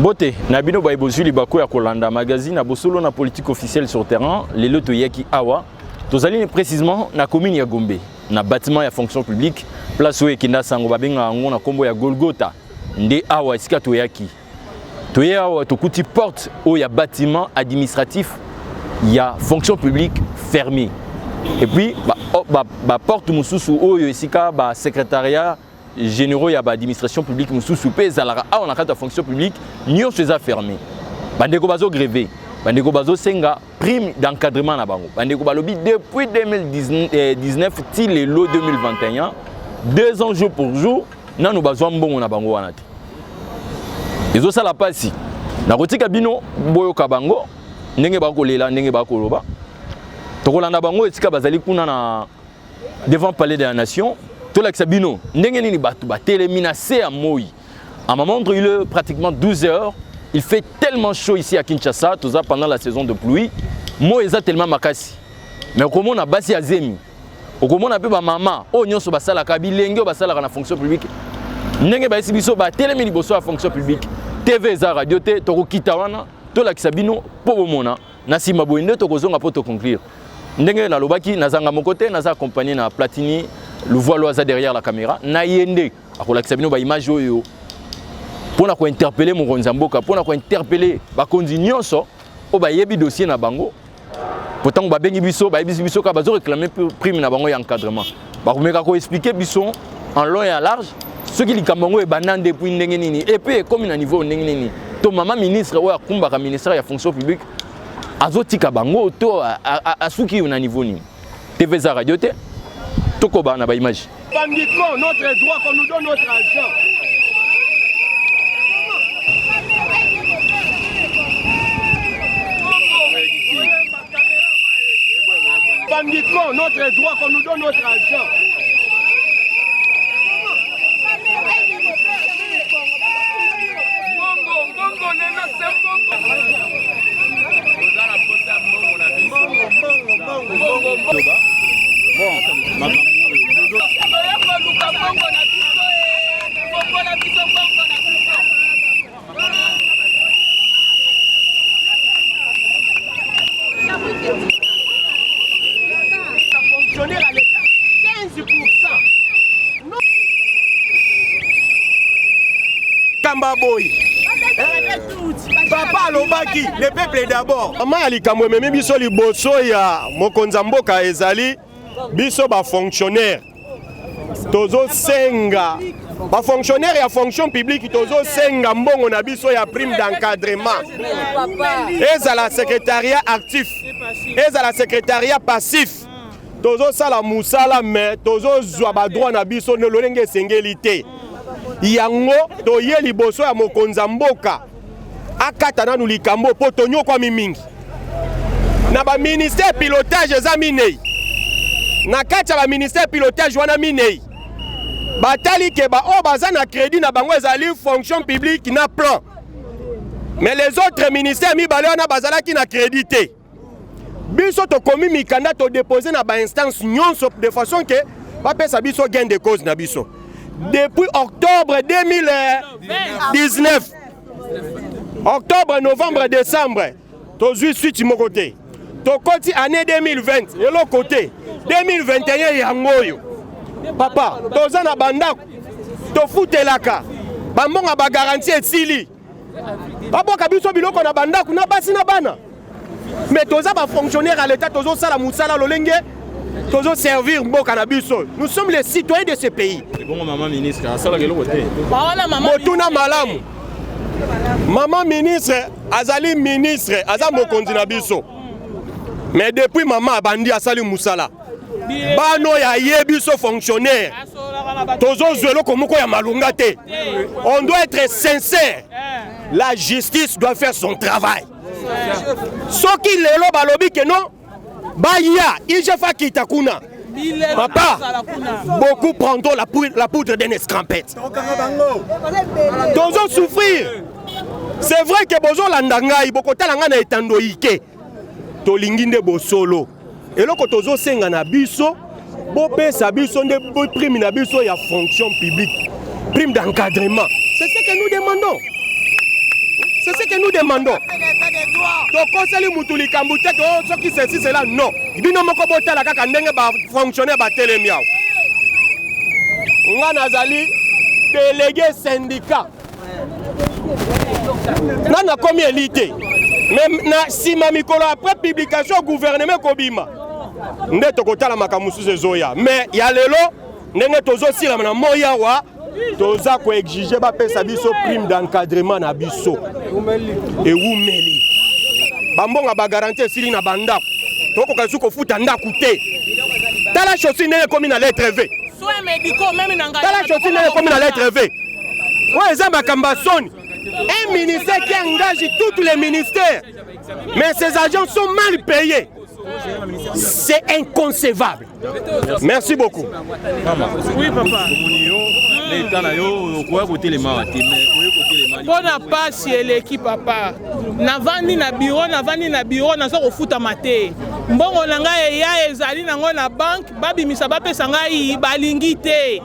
Mbote, Nabino Baibozuli Bako ya Kolanda magazine à Bosolo na politique officielle sur terrain, les loto yaki awa. Tozali précisément na commune ya Gombe, na bâtiment ya fonction publique, place où ekenda sango babenga ngo na kombo ya Golgotha. Nde awa esika to yaki. To ya awa to kuti porte où ya bâtiment administratif, ya fonction publique fermée. Et puis ba porte mususu oyo esika ba secrétariat généraux ya ba administration publique mususu pe zalara a on a la fonction publique nyo seza fermé bandeko bazo grévé bandeko bazo senga prime d'encadrement na bango bandeko balobi depuis 2019 ti le lot 2021 2 ans jour pour jour nanu bazo mbongo na bango wana te ezo sala pasi na kotika bino boyo ka bango ndenge bakolela ndenge bakoloba tokolanda bango esika bazali kuna na devant palais de la nation. Tout l'exabino, n'engeni batu batele menacé à Moi. À ma montre, il est pratiquement 12 heures. Il fait tellement chaud ici à Kinshasa, tout ça pendant la saison de pluie. Moi, il est tellement makasi. Mais comment on a basi à Zemi? Comment on a pu ba maman? Oh, nyon so basala kabilenge basala na fonction publique. N'enge ba esi biso ba tele mini boso à fonction publique. TV za radio te toko kitawana, tout l'exabino po mona. Na sima boinde toko zonga po to conclure. N'enge na lobaki nazanga mon côté, naza accompagné na Platini. Le voile oisa derrière la caméra na yende akola kisabino ba image oyo pona ko interpeller mon Nzamboka pona ko interpeller ba kondi nyonso o ba yebi dossier na bango pourtant ba bengi biso ba biso ka bazo réclamer prime na bango ya encadrement ba komeka ko expliquer biso en long et en large ce qui likambango e banane depuis ndenge nini et puis comme na niveau ndenge nini to mama ministre oya kumbaka ministère ya fonction publique azotika bango to asuki na niveau nini TV za radio te Tokoba na ba image. Banditement, notre droit qu'on nous donne notre argent. Banditement, notre droit qu'on nous donne notre argent. Papa Lobaki, le peuple d'abord. Maman Alikamwe même biso liboso ya mokonzi mboka ezali biso ba fonctionnaire. Tozo senga ba fonctionnaire ya fonction publique tozo senga mbongo na biso ya prime d'encadrement. Ezala secrétariat actif. Ezala secrétariat passif. Tozo sala musala mais tozo zwa ba droit na biso ne lolenge sengelité. Yango toye liboso ya mokonzi mboka akata nanu likambo po tonyo kwa mimingi na ba ministère pilotage za minei na kati ba ministère pilotage wana minei batali ke ba o baza na crédit na bango ezali fonction publique na plan mais les autres ministères mi bale wana bazala ki na crédité biso to komi mikanda to déposer na ba instance nyonso de façon que ba pesa biso gain de cause na biso. Depuis octobre 2019, octobre, novembre, décembre, tu suis mon côté. Tu côté année 2020, et l'autre côté, 2021, yangoyo. Papa, tu as un bandak, tu foutes la ka. Bambon a garantie et sili. Papa, kabiso biloko na bandak, na basi na bana. Mais tu as un fonctionnaire à l'état, tu as la moussala lolenge. Toujours servir mboka na biso. Nous sommes les citoyens de ce pays. Bon maman ministre, asala kelo côté. Motuna malamu. Maman ministre, azali ministre, aza mokonzi na biso. Mais depuis maman abandi asali musala. Bano ya yebiso fonctionnaire. Toujours zelo komoko ya malunga te. On doit être sincère. La justice doit faire son travail. Soki lelo balobi que non. Baya, Ijefa Kitakuna. Papa, beaucoup prendront la poudre d'une escampette. Tozo souffrir. C'est vrai que Bozo Landanga, Iboko Talangana est endoïke. Tolinginde Bosolo. Et là, quand Tozo Senga na biso, Bopé Sabiso, de prime na biso, il y a fonction publique. Prime d'encadrement. C'est ce que nous demandons. nous demandons tokoseli mutu likambo te ke soki ceci cela non bino moko botala kaka ndenge bafonctionnaire batelemi awa nga nazali délégué syndicat nga nakomi élite mais na nsima mikolo après publication gouvernement kobima nde tokotala makambo mosusu ezoya mais ya lelo ndenge tozosilama na moi awa toza koexige bapesa biso prime d'encadrement na biso ewumeli bambonga bagaranti esili na bandako tokoka su kofuta ndako te tala chosi ndenge ekomi na lettre V tala chosi ndenge ekomi na lettre V oyo eza makambo ya soni. Un ministère qui engage tous les ministères, mais ces agents sont mal payés. C'est inconcevable. Merci beaucoup. Oui, papa. Bon pas si l'équipe papa. Navandi na bureau, nazo kofuta mate. Mbongo nanga ya ezali nango na banque, babi misaba pesa ngai balingi te.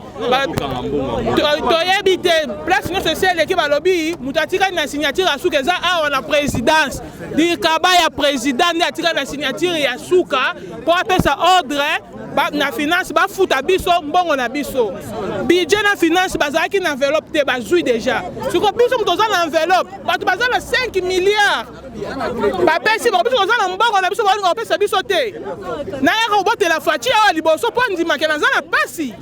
Toyebi te, place no social l'équipe balobi, mutatika na signature asuka za awa na présidence. Di kaba ya président ndi atika na signature ya suka pour apesa ordre na finance ba futa biso mbongo na biso. Budget na finance bazaki na enveloppe te bazui déjà. Siko biso mtoza na enveloppe, batu bazala 5 milliards. Ba pesi ba biso na mbongo na biso ba pesa biso te. Na ya ko bote la fachi awa liboso po ndima ke na zala pasi.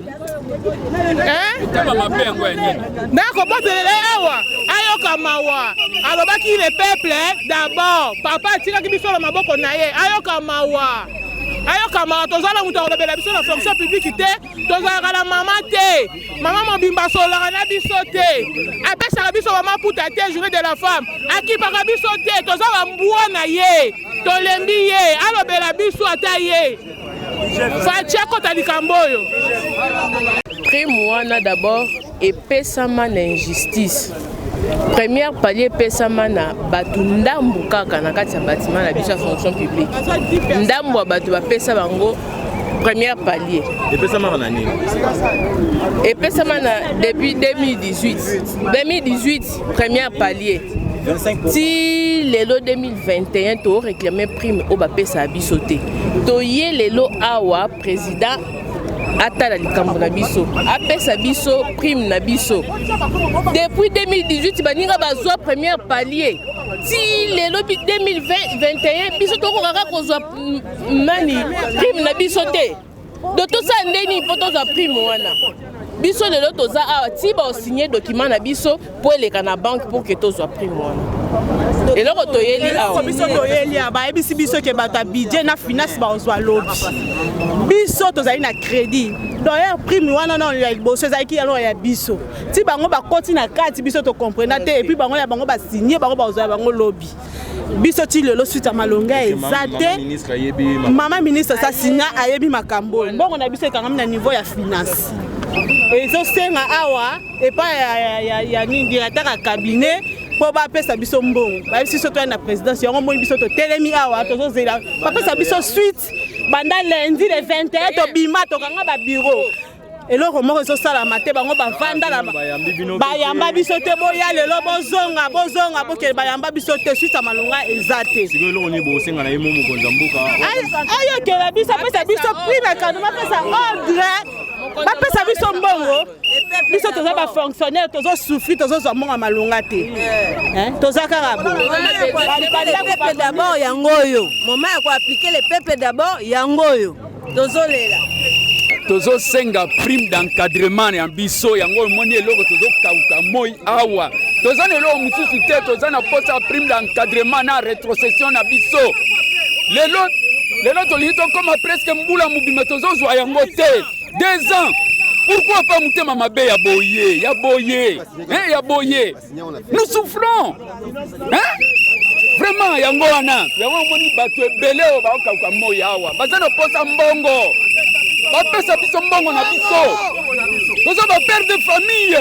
Tama mapengo yenyewe. Na ko bote awa ayoka mawa. Alobaki le peuple d'abord. Papa tika ki biso la maboko na ye ayoka mawa. Ayoka mawa tozala mutu olobela biso na fonction publique te, tozala la mama te. Mama mobimba sola na biso te. Apesa biso mama puta te journée de la femme. Akipaka biso te, tozala mbua na ye. Tolembi ye, alobela biso ata ye. Fatia kota likamboyo. Prime wana d'abord epesama na injustice. Première palier pesama na batu ndambu kaka na kati ya bâtiment na biso fonction publique. Ndambu wa batu bapesa bango première palier. Epesama na nini? Epesama na depuis 2018. 2018 première palier. Si lelo 2021 to réclamer prime au bapesa biso te. To ye lelo awa président atala likambo na biso apesa biso prime na biso depuis 2018 baninga bazwa première palier ti lelo 2021 biso tokokaka kozwa nani prime na biso te do tosa ndeni po tozwa prime wana biso lelo toza awa ti baosigné document na biso po eleka na banque pour que tozwa prime wana eloko toyeli awa biso toyeli awa bayebisi biso ke bato ya budget na finance baozwa lobi biso tozali na crédit d'ailleurs prime wana na ya liboso ezalaki yango ya biso ti bango bakoti na kati biso tokomprena te epuis bango ya bango basigné bango bazwa bango lobi biso ti lelo suite ya malonga eza te mama ministre sa signa ayebi makambo mbongo na biso ekangami na niveau ya finance ezosenga awa epa ya nini directeur ya cabinet po bapesa biso mbongo bayebisi biso toya na présidence yango moni biso totelemi awa tozozela bapesa biso suite banda lundi le 21 tobima tokanga babureau eloko moko ezosalama te bango bavanda na bayamba biso te boya lelo bozonga bokele bayamba biso te suite ya malonga eza te ayokela biso apesa biso prime kano bapesa ordre bapesa biso mbongo biso toza bafonctionnaire tozosufri tozozwa mbongo ya malonga te toza kaka peuple d'abord yango oyo moma ya koaplike le peuple d'abord yango oyo tozolela tozosenga prime d'encadrement ya biso yango moni eloko tozokauka moi awa toza na eloko mosusu te toza na posa prime d'encadrement na rétrocession na biso lelo tolingi tokoma presque mbula mobima tozozwa yango te 2 ans. Pourquoi pas mutema mabe ya boye nous souffrons vraiment yango wana yango moni bato ebele o bakauka moi awa baza na posa mbongo bapesa biso mbongo na biso toza ba père de famille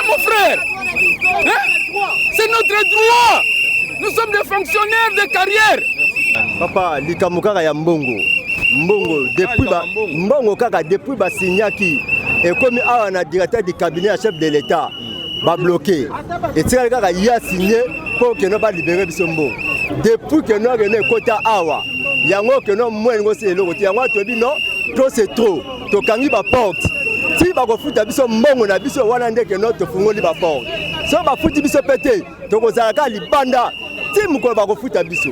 mon frère c'est notre droit, nous sommes des fonctionnaires de carrière. Papa likambo kaka ya mbongo depuis mbongo kaka depuis basignaki ekomi awa na directeur du cabinet ya chef de l'état ba bloqué et tika kaka ya signé pour que nous libérer biso mbongo. Depuis que nous avons côté awa, yango que nous moins ngosé eloko, yango tobi non, trop c'est trop. To kangi ba porte. Si ba ko futa biso mbongo na biso wana ndeke no to fungoli ba porte. So ba futi biso pété, to ko zalaka libanda. Si mukolo ba ko futa biso.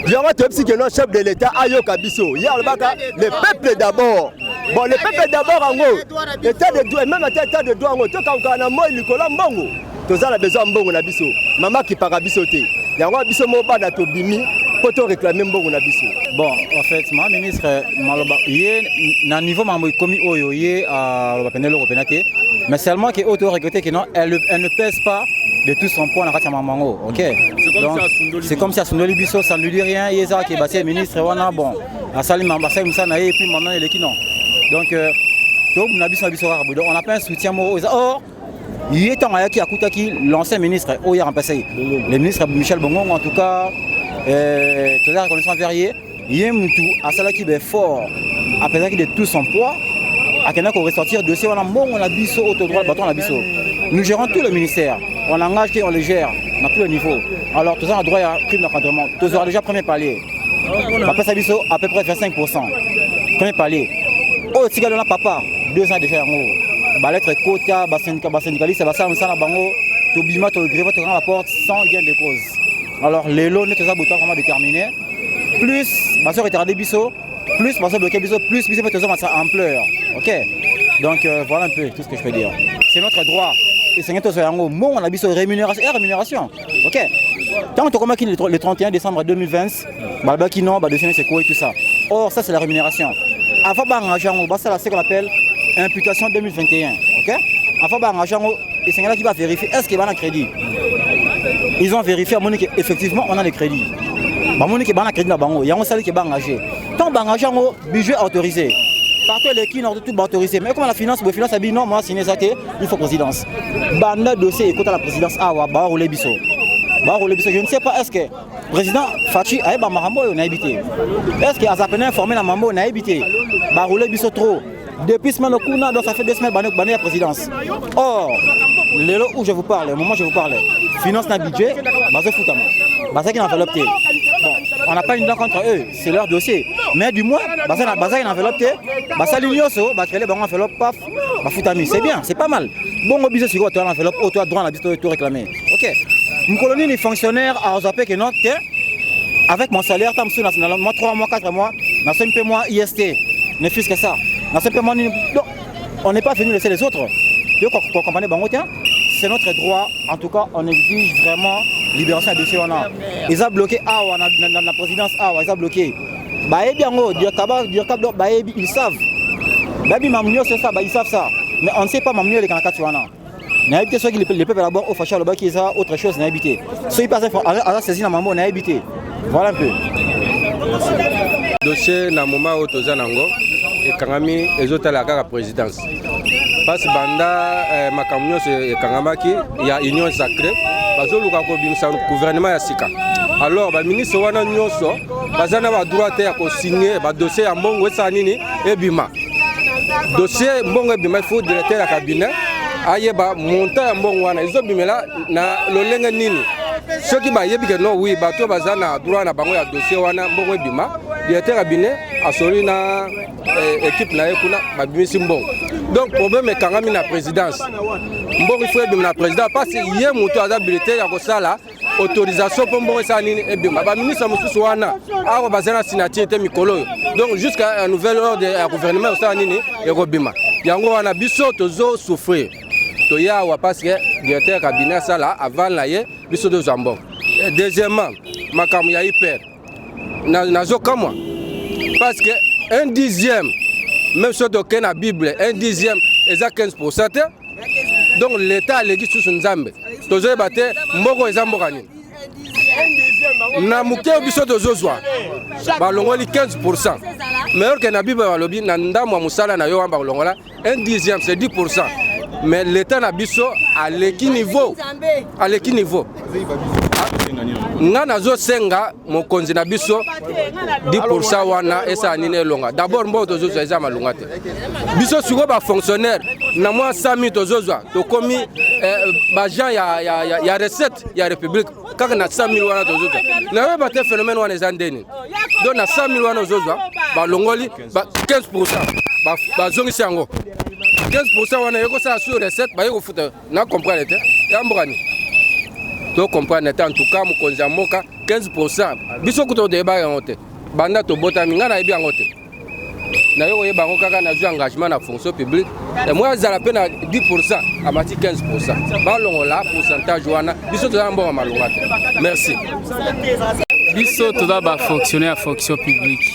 Yango to psi que no chef de l'état ayoka biso. Ya le peuple d'abord. Bon, le peuple d'abord en haut, l'état de droit, même l'état de droit en haut, tout quand on a moi, il colle en bongo. Tous a besoin de bongo na biso. Maman qui para bisoté. Il y a un biso moba na to bimi pour te réclamer bongo na biso. Bon, en fait, ma ministre Maloba, yé na niveau mambo commis oyo yé à l'opénel européen, mais seulement que auto regretter que non, elle ne pèse pas de tout son poids dans la mamango, ok. C'est comme si à Sundoli biso, ça ne lui dit rien. Yé ça qui est passé ministre, wana bon, à Salim Mambassa, Moussa Naé et puis maintenant il est qui non. Donc, on n'a pas un soutien. Or, il est temps qui a coûté l'ancien ministre, le ministre Michel Bongon, en tout cas, tout à reconnaissant Verrier, il y a un moutou à cela qui est fort, à pesar de tout son poids, à quelqu'un qui ressortir dossier, on a bon, on a biseau, autodroit, bâton, on a biseau. Nous gérons tout le ministère, on engage, on les gère, à tous les niveaux. Alors, tout ça, on a droit à crime d'encadrement. Tout ça, déjà, premier palier. Après ça, biseau, à peu près 25%. Premier palier. Oh, si on a papa, 2 ans déjà en haut. Lettre quota, syndicaliste, ça va bango, tu bima, tu grève, tu rends la porte sans gain de cause. Alors, les lots, nous sommes vraiment déterminés. Plus, ma soeur est retardée biseau, plus, ma soeur bloquée biseau, plus, biseau peut être ampleur. Ok? Donc, voilà un peu tout ce que je peux dire. C'est notre droit. Et c'est notre droit. Bon, on a biseau rémunération et rémunération. Ok? Tant que tu as le 31 décembre 2020, qui non, c'est quoi et tout ça. Or, ça, c'est la rémunération. Avant d'engager, c'est ce qu'on appelle imputation 2021. Ok? Avant d'engager, et c'est là qui va vérifier est-ce qu'il y a un crédit. Ils ont vérifié qu'effectivement on a les crédits. Il y a un crédit là-bas, il y a un salaire qui est engagé. Tant d'engager, budget autorisé. Partout les qui n'ont tout autorisé. Mais comme la finance a dit non, moi signé ça, il faut présidence. Le dossier écoute à la présidence. Ah, bah, rouler biso. Je ne sais pas, est-ce que le président Fachi a habité. Est-ce qu'il a informé la maman, on a habité. Bah, rouler biso trop. Depuis ce moment, ça fait 2 semaines que la présidence. Or, le lot où je vous parle, au moment où je vous parle, finance n'a budget, c'est foutu. C'est qu'ils ont enveloppé. Bon, on n'a pas une dent contre eux, c'est leur dossier. Mais du moins, c'est une enveloppe, ça l'ignoso, créer les enveloppes, paf, foutami. C'est bien, c'est pas mal. Bon, au business, tu as l'enveloppe, tu as droit à la tout réclamer. Ok. Mon colonie, les fonctionnaires, à Ozapé, que non, avec mon salaire, moi 3 mois, 4 mois, je suis un peu moins IST, ne fût-ce que ça. On n'est pas venu laisser les autres. C'est notre droit. En tout cas, on exige vraiment libération de dossier. Ils ont bloqué la présidence. Ils ont bloqué. Ils savent. Ils savent ça. Mais on ne sait pas les canacats. Les peuples là-bas, au fâché, là-bas, qui ont autre chose, n'a habité. Ceux qui passent à saisir la maman, n'a habité. Voilà un peu. Dossier, na moment où tu et Kangami et autres la présidence. Parce que banda makamyo c'est Kangamaki, il y a union sacrée. Parce que le gouvernement ya sika. Alors le ministre wana nyoso, bazana ba droit ya ko signer ba dossier ya mbongo esa nini e bima. Dossier mbongo e bima il faut directeur ya cabinet ayeba montant ya mbongo wana izo bimela na lolenge nini. Ceux qui ba yebi que non oui bato bazana droit na bango ya dossier wana mbongo e bima. Directeur cabinet a sori na équipe na ekuna babimisi mbongo. Donc problème est quand même la présidence. Mbongo il faut être la présidence parce que hier moto a habilité ya kosala autorisation pour mbongo ça nini et bien ba ministre mususu wana awa bazana signature te mikolo. Donc jusqu'à un nouvel ordre du gouvernement ça nini et robima. Yango wana biso tozo souffrir. To ya wa parce que directeur cabinet ça là avant la ye biso de Zambon. Deuxièmement, makamu ya hyper nazo comme moi parce que 1/10, même si on a la Bible, 1/10 est à 15%. Donc l'État a l'église sous son zambe. Tous les bâtés, mboko et zambogani. Na muke obiso tozozwa. Balongoli 15%. Meilleur que la Bible balobi nanda mo musala na yo amba longola 1/10 c'est 10%. Mais l'État na biso à l'équilibre niveau. À l'équilibre niveau. Nga nazo senga mokonzi na biso 10% wana esa nini longa. D'abord mbo tozo eza malunga te. Biso siko ba fonctionnaire na moi 100 000 tozo to komi bajan ya recette ya république kaka na 100 000 wana tozozwa na oyo bate phénomène wana eza ndeni donc na 100 000 wana ozozwa balongoli 15% bazongisi yango 15% wana yekosala sur recette baye kofuta na comprendre te ya mbokani to comprendre te en tout cas mokonzi ya mboka 15% biso kuta odeyeba yango te banda tobotami ngai nayebi yango te naye koyeba yango kaka nazwi engagement na fonction publique moi azala mpe na 10% amati 15% balongola pourcentage wana biso tozala mbongo malonga te merci biso toza bafonctionnaire ya fonction publique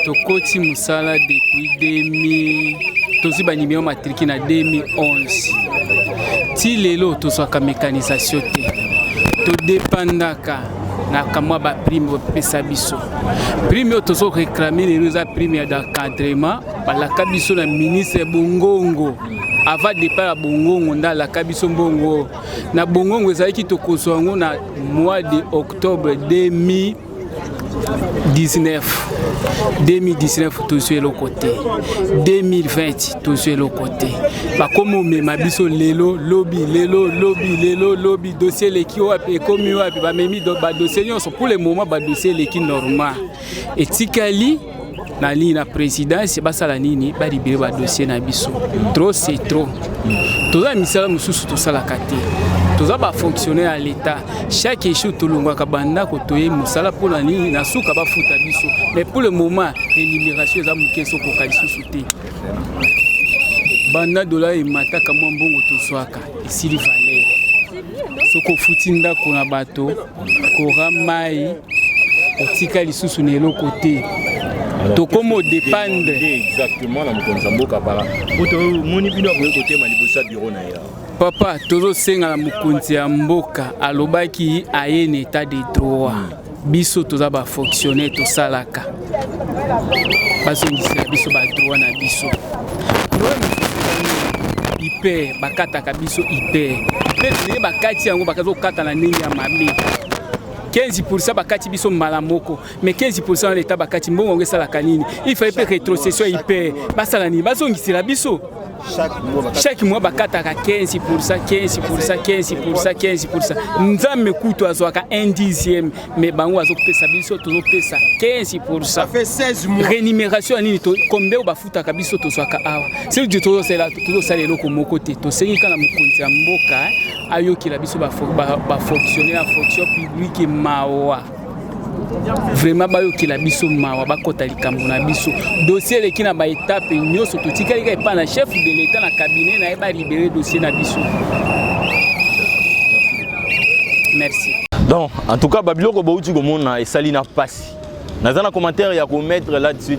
tokoti mosala depuis 2000 tozwi banimero matriki na 2011 ti lelo tozwaka mécanisation te todépendaka na kamwa ba prime bapesa biso prime oyo tozoréclame lelo eza prime ya d'encadrement balaka biso na ministre bongongo avant départ ya bongongo nde alaka biso mbongo na bongongo ezalaki tokozwa yango na mois de octobre 2019 tozwi eloko te 2020 tozwi eloko te bakomi omema biso lelo lobi dossier eleki wapi ekomi wapi bamemi badossier nyonso pour le moment badossier eleki normal etikali na ligne na présidence basala nini balibere badossier na biso trop c'est trop toza misala mosusu tosalaka te toza bafonctionnaire à l'état chaque échou tolongwaka bandako toye mosala mpona nini na suka bafuta biso mais pour le moment rémunération eza moke sokoka lisusu te banda dola emataka mwa mbongo tozwaka esili valeur soko ofuti ndako na bato kora mai otika lisusu na eloko te tokomo dépendre exactement na mokonzi mboka para oto moni bino akoye kotema liboso ya bureau na ya papa tozosenga na mokonzi ya mboka alobaki aye na état de droit biso toza bafonctionnaire tosalaka bazongisela biso badroit na biso hyper bakataka biso hyper toye bakati yango bakazokata na ndenge ya mabe 15% bakati biso mbala moko mais 15% na l'état bakati mbongo ngo esalaka nini il fallait pas rétrocession hyper basala nini bazongisela biso chaque mois bakataka 15%. Nzambe kutu azwaka 1/10 mais bango azopesa biso tozopesa 15%. Ça fait 16 mois. Rémunération nini to combien bafutaka biso tozwaka awa. C'est du tozosala eloko moko te tosengi kana mokonzi ya mboka ayokila biso ba fonctionnaire en fonction publique mawa. Vraiment bayokila biso mawa bakota likambo na biso dossier leki na ba étape nyonso totikalika epa na chef de l'état na cabinet na eba libérer dossier na biso. Merci. Donc en tout cas babiloko bauti komona esali na pasi nazana commentaire ya ko mettre là-dessus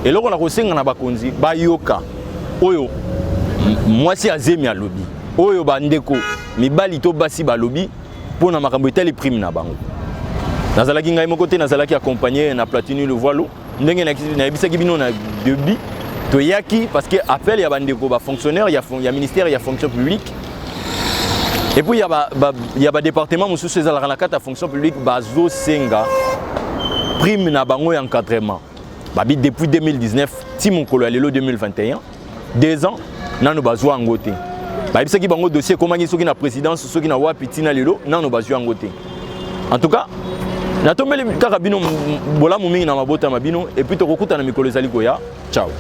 et loko na kosenga na bakonzi bayoka oyo mwasi azemi ya lobby oyo bandeko mibali to basi ba lobby pona makambo etali prime na bango. Nazalaki ngai moko te nazalaki accompagné na Platini le voile ndenge na yebisaki bino na début to yaki parce que appel ya bandeko ba fonctionnaire ya ministère ya fonction publique et puis ya ba département mususu ezalaka na kata fonction publique bazo senga prime na bango ya encadrement babi depuis 2019 ti mokolo ya lelo 2021 2 ans nano bazwa ngote bayebisaki bango dossier komaki soki na présidence soki na wapi tina lelo nano bazwa ngote. En tout cas natomeli kaka bino bolamu mingi na mabota mabino et puis tokokuta na mikolo ezali koya. Ciao.